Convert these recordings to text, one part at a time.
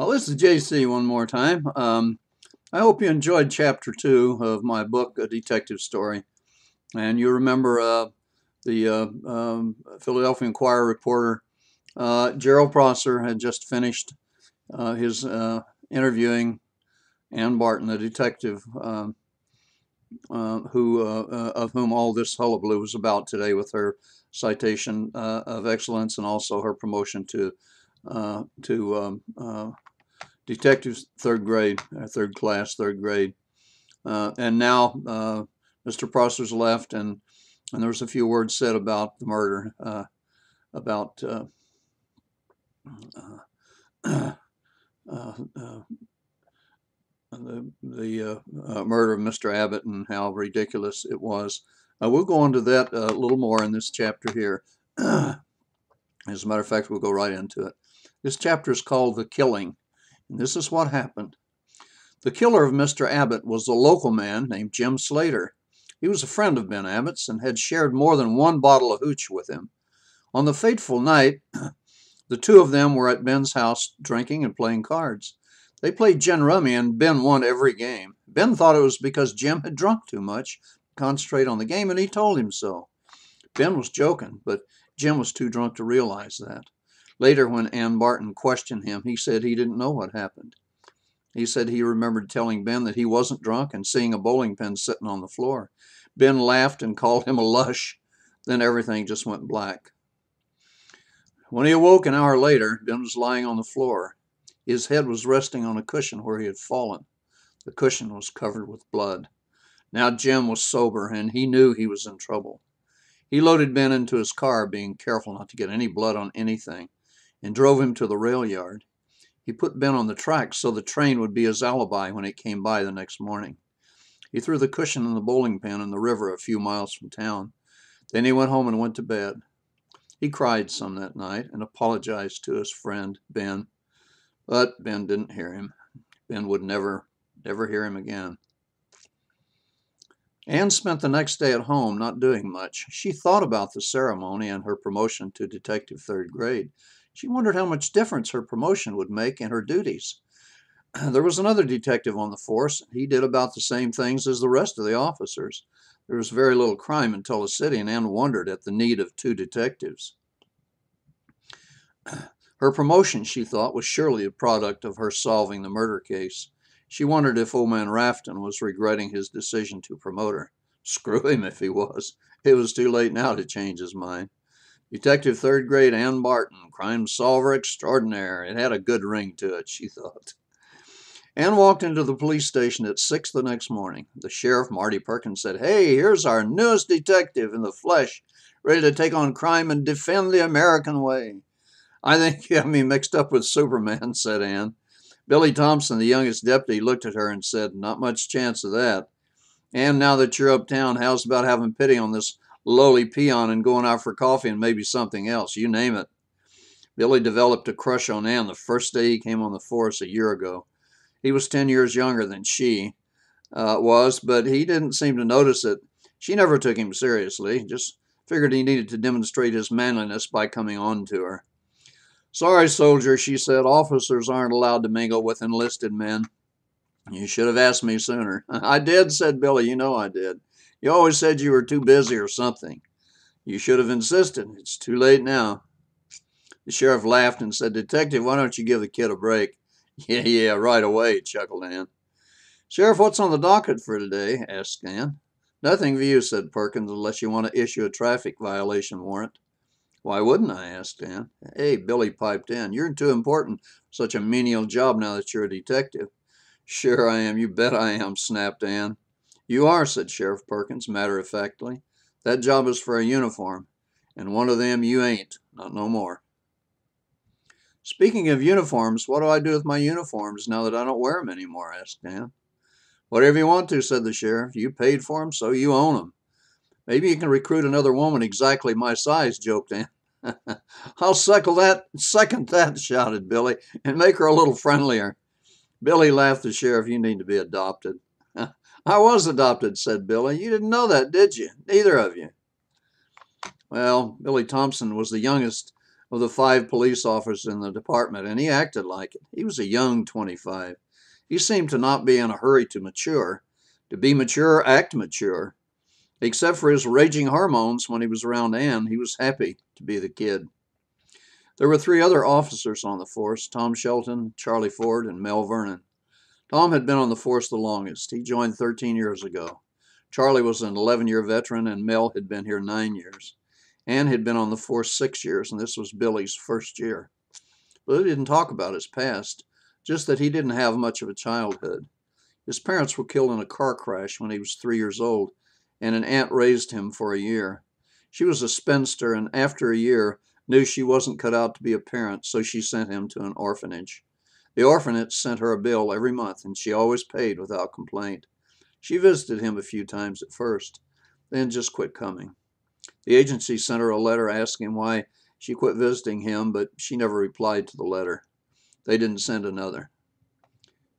Well, this is JC one more time. I hope you enjoyed chapter 2 of my book, A Detective Story. And you remember the Philadelphia Inquirer reporter, Gerald Prosser, had just finished his interviewing Ann Barton, the detective of whom all this hullabaloo was about today, with her citation of excellence and also her promotion to detectives third grade, third class, third grade. And now Mr. Prosser's left, and there was a few words said about the murder, about the murder of Mr. Abbott and how ridiculous it was. We'll go into that a little more in this chapter here. As a matter of fact, we'll go right into it. This chapter is called The Killing, and this is what happened. The killer of Mr. Abbott was a local man named Jim Slater. He was a friend of Ben Abbott's and had shared more than one bottle of hooch with him. On the fateful night, the two of them were at Ben's house drinking and playing cards. They played gin rummy, and Ben won every game. Ben thought it was because Jim had drunk too much to concentrate on the game, and he told him so. Ben was joking, but Jim was too drunk to realize that. Later, when Ann Barton questioned him, he said he didn't know what happened. He said he remembered telling Ben that he wasn't drunk and seeing a bowling pin sitting on the floor. Ben laughed and called him a lush. Then everything just went black. When he awoke an hour later, Ben was lying on the floor. His head was resting on a cushion where he had fallen. The cushion was covered with blood. Now Jim was sober, and he knew he was in trouble. He loaded Ben into his car, being careful not to get any blood on anything, and drove him to the rail yard. He put Ben on the tracks so the train would be his alibi when it came by the next morning. He threw the cushion and the bowling pin in the river a few miles from town. Then he went home and went to bed. He cried some that night and apologized to his friend, Ben. But Ben didn't hear him. Ben would never hear him again. Ann spent the next day at home, not doing much. She thought about the ceremony and her promotion to detective third grade. She wondered how much difference her promotion would make in her duties. There was another detective on the force. He did about the same things as the rest of the officers. There was very little crime in Tulsa City, and Ann wondered at the need of two detectives. Her promotion, she thought, was surely a product of her solving the murder case. She wondered if old man Rafton was regretting his decision to promote her. Screw him if he was. It was too late now to change his mind. Detective third grade Ann Barton, crime solver extraordinaire. It had a good ring to it, she thought. Ann walked into the police station at 6 the next morning. The sheriff, Marty Perkins, said, "Hey, here's our newest detective in the flesh, ready to take on crime and defend the American way." "I think you have me mixed up with Superman," said Ann. Billy Thompson, the youngest deputy, looked at her and said, "Not much chance of that. And now that you're uptown, how's about having pity on this lowly peon and going out for coffee and maybe something else? You name it." Billy developed a crush on Ann the first day he came on the force a year ago. He was 10 years younger than she was, but he didn't seem to notice it. She never took him seriously, just figured he needed to demonstrate his manliness by coming on to her. "Sorry, soldier," she said. "Officers aren't allowed to mingle with enlisted men." "You should have asked me sooner." "I did," said Billy. "You know I did. You always said you were too busy or something." "You should have insisted. It's too late now." The sheriff laughed and said, "Detective, why don't you give the kid a break?" Yeah, right away," chuckled Ann. "Sheriff, what's on the docket for today?" asked Ann. "Nothing for you," said Perkins, "unless you want to issue a traffic violation warrant." "Why wouldn't I?" asked Ann. "Hey," Billy piped in, "you're too important for such a menial job now that you're a detective." "Sure I am, you bet I am," snapped Ann. "You are," said Sheriff Perkins matter-of-factly. "That job is for a uniform, and one of them you ain't, not no more." "Speaking of uniforms, what do I do with my uniforms now that I don't wear them anymore?" asked Ann. "Whatever you want to," said the sheriff. "You paid for them, so you own them." "Maybe you can recruit another woman exactly my size," joked Ann. "I'll second that," shouted Billy, "and make her a little friendlier." Billy laughed. "The sheriff, you need to be adopted." "I was adopted," said Billy. "You didn't know that, did you? Neither of you." Well, Billy Thompson was the youngest of the 5 police officers in the department, and he acted like it. He was a young 25. He seemed to not be in a hurry to mature. To be mature, act mature. Except for his raging hormones when he was around Ann, he was happy to be the kid. There were 3 other officers on the force: Tom Shelton, Charlie Ford, and Mel Vernon. Tom had been on the force the longest. He joined 13 years ago. Charlie was an 11-year veteran, and Mel had been here 9 years. Ann had been on the force 6 years, and this was Billy's first year. But he didn't talk about his past, just that he didn't have much of a childhood. His parents were killed in a car crash when he was 3 years old, and an aunt raised him for a year. She was a spinster, and after a year, knew she wasn't cut out to be a parent, so she sent him to an orphanage. The orphanage sent her a bill every month, and she always paid without complaint. She visited him a few times at first, then just quit coming. The agency sent her a letter asking why she quit visiting him, but she never replied to the letter. They didn't send another.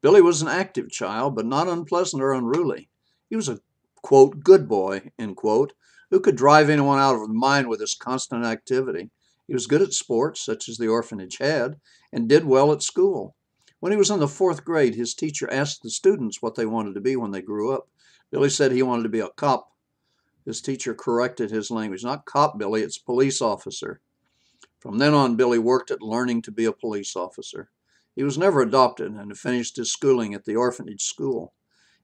Billy was an active child, but not unpleasant or unruly. He was a, quote, good boy, end quote, who could drive anyone out of the mind with his constant activity. He was good at sports, such as the orphanage had, and did well at school. When he was in the 4th grade, his teacher asked the students what they wanted to be when they grew up. Billy said he wanted to be a cop. His teacher corrected his language. Not cop, Billy, it's police officer. From then on, Billy worked at learning to be a police officer. He was never adopted and finished his schooling at the orphanage school.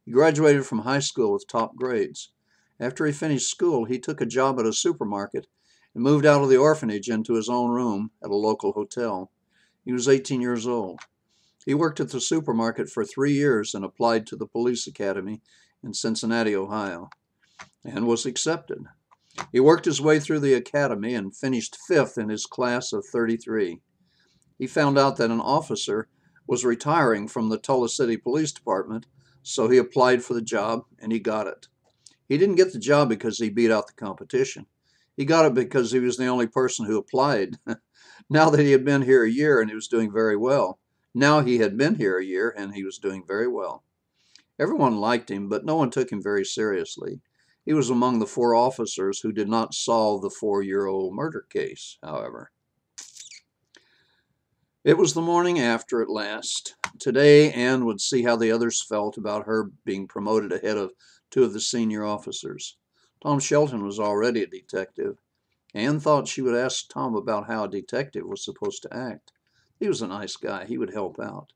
He graduated from high school with top grades. After he finished school, he took a job at a supermarket and moved out of the orphanage into his own room at a local hotel. He was 18 years old. He worked at the supermarket for 3 years and applied to the police academy in Cincinnati, Ohio, and was accepted. He worked his way through the academy and finished 5th in his class of 33. He found out that an officer was retiring from the Tulsa City Police Department, so he applied for the job and he got it. He didn't get the job because he beat out the competition. He got it because he was the only person who applied. Now that he had been here a year and he was doing very well. Now he had been here a year and he was doing very well. Everyone liked him, but no one took him very seriously. He was among the 4 officers who did not solve the 4-year-old murder case, however. It was the morning after at last. Today, Ann would see how the others felt about her being promoted ahead of 2 of the senior officers. Tom Shelton was already a detective. Ann thought she would ask Tom about how a detective was supposed to act. He was a nice guy. He would help out.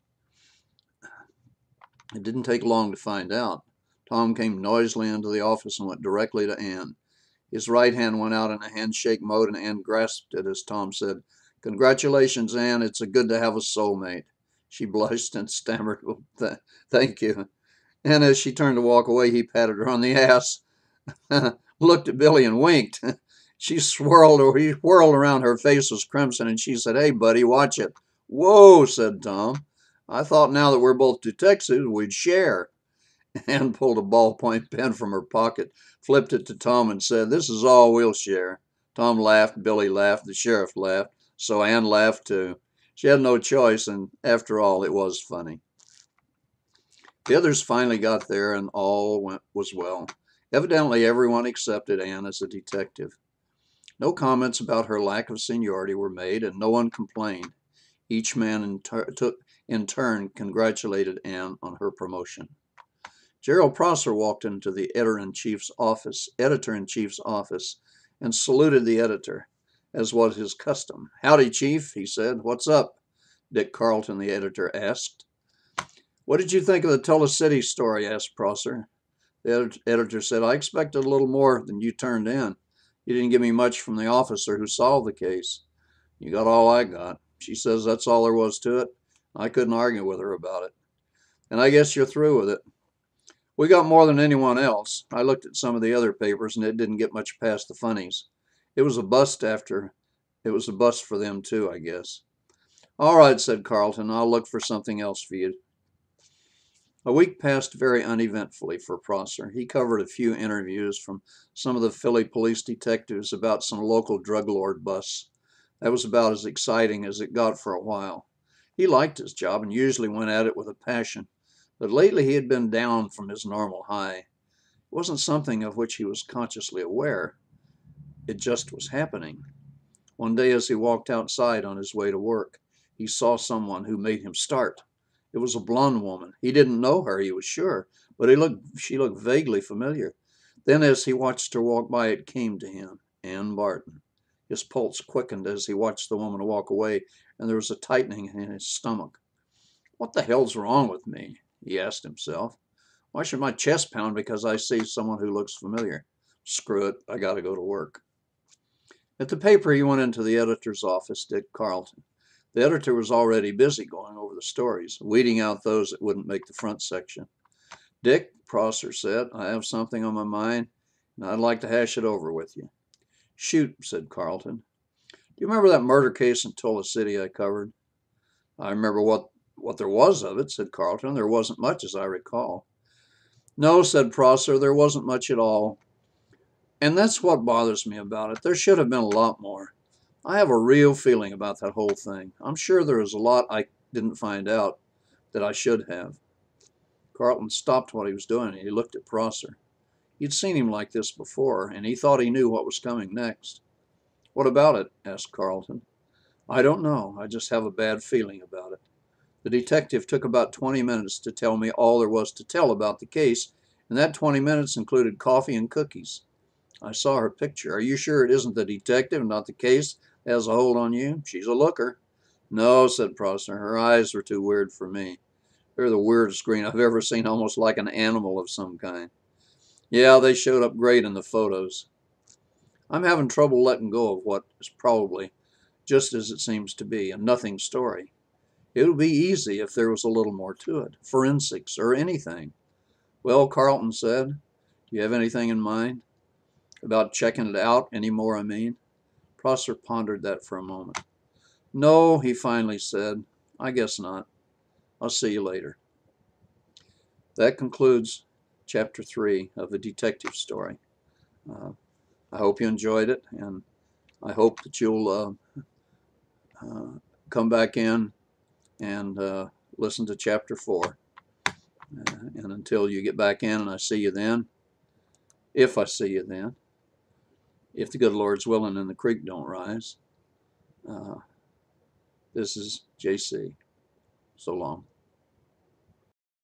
It didn't take long to find out. Tom came noisily into the office and went directly to Ann. His right hand went out in a handshake mode, and Ann grasped it as Tom said, "Congratulations, Ann. It's good to have a soulmate." She blushed and stammered, "Well, thank you." And as she turned to walk away, he patted her on the ass, looked at Billy and winked. He whirled around, her face was crimson, and she said, "Hey, buddy, watch it." "Whoa," said Tom. "I thought now that we're both detectives, we'd share." Ann pulled a ballpoint pen from her pocket, flipped it to Tom, and said, "This is all we'll share." Tom laughed, Billy laughed, the sheriff laughed, so Ann laughed too. She had no choice, and after all, it was funny. The others finally got there, and all was well. Evidently, everyone accepted Ann as a detective. No comments about her lack of seniority were made, and no one complained. Each man in turn congratulated Ann on her promotion. Gerald Prosser walked into the editor-in-chief's office, and saluted the editor, as was his custom. "Howdy, Chief," he said. "What's up?" Dick Carleton, the editor, asked. "What did you think of the Tulsa City story?" asked Prosser. The editor said, "I expected a little more than you turned in. You didn't give me much from the officer who solved the case." "You got all I got. She says that's all there was to it. I couldn't argue with her about it." "And I guess you're through with it." "We got more than anyone else. I looked at some of the other papers, and it didn't get much past the funnies. It was a bust for them too, I guess." "All right," said Carleton. "I'll look for something else for you." A week passed very uneventfully for Prosser. He covered a few interviews from some of the Philly police detectives about some local drug lord busts. That was about as exciting as it got for a while. He liked his job and usually went at it with a passion. But lately he had been down from his normal high. It wasn't something of which he was consciously aware. It just was happening. One day as he walked outside on his way to work, he saw someone who made him start. It was a blonde woman. He didn't know her, he was sure, but she looked vaguely familiar. Then as he watched her walk by, it came to him, Ann Barton. His pulse quickened as he watched the woman walk away, and there was a tightening in his stomach. What the hell's wrong with me? He asked himself. Why should my chest pound because I see someone who looks familiar? Screw it, I gotta go to work. At the paper, he went into the editor's office, Dick Carleton. The editor was already busy going over the stories, weeding out those that wouldn't make the front section. Dick, Prosser said, I have something on my mind, and I'd like to hash it over with you. Shoot, said Carleton. Do you remember that murder case in Tulsa City I covered? I remember what there was of it, said Carleton. There wasn't much, as I recall. No, said Prosser, there wasn't much at all. And that's what bothers me about it. There should have been a lot more. I have a real feeling about that whole thing. I'm sure there is a lot I didn't find out that I should have. Carleton stopped what he was doing and he looked at Prosser. He'd seen him like this before, and he thought he knew what was coming next. What about it? Asked Carleton. I don't know. I just have a bad feeling about it. The detective took about 20 minutes to tell me all there was to tell about the case, and that 20 minutes included coffee and cookies. I saw her picture. Are you sure it isn't the detective, not the case, that has a hold on you? She's a looker. No, said Prosser. Her eyes are too weird for me. They're the weirdest green I've ever seen, almost like an animal of some kind. Yeah, they showed up great in the photos. I'm having trouble letting go of what is probably just as it seems to be, a nothing story. It would be easy if there was a little more to it, forensics or anything. Well, Carleton said, do you have anything in mind? About checking it out any more, I mean? Prosser pondered that for a moment. No, he finally said, I guess not. I'll see you later. That concludes chapter 3 of the detective story. I hope you enjoyed it, and I hope that you'll come back in and listen to chapter 4. And until you get back in and I see you then, if I see you then, if the good Lord's willing and the creek don't rise, this is JC. So long.